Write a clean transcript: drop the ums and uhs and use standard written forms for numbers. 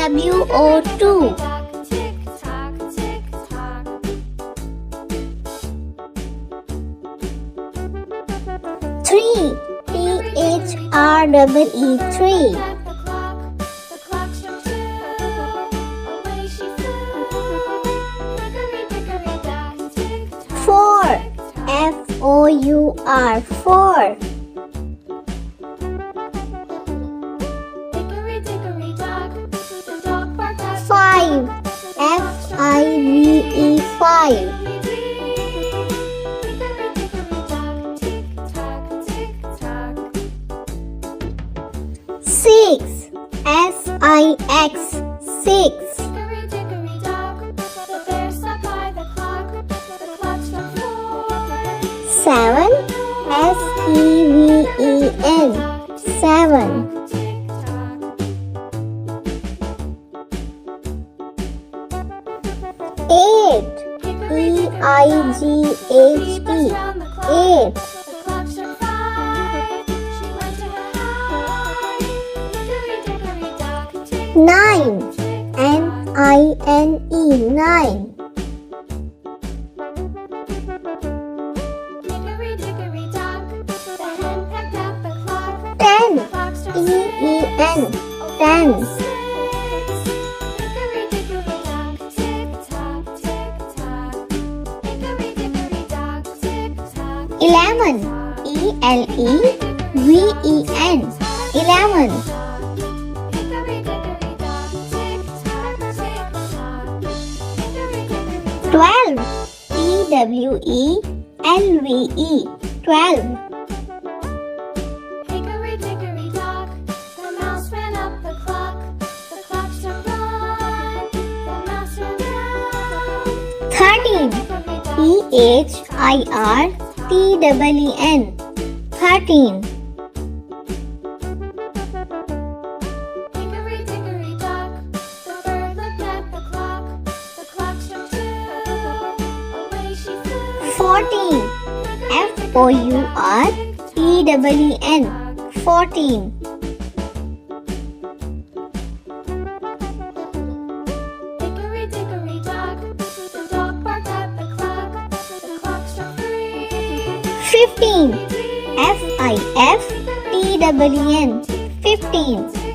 WO2. 3. THREE. 4. FOUR. 4. 5. FIVE. 5. 6. SIX. 6. 7. SEVEN. 7. 8. EIGHT. 8. 9. NINE. 9. 10. TEN. 10. 11. ELEVEN. 11. 12. TWELVE. 12. 13. PHIRTEN. 13. 14. FOURTEN. 14. 15. FIFTWN. 15.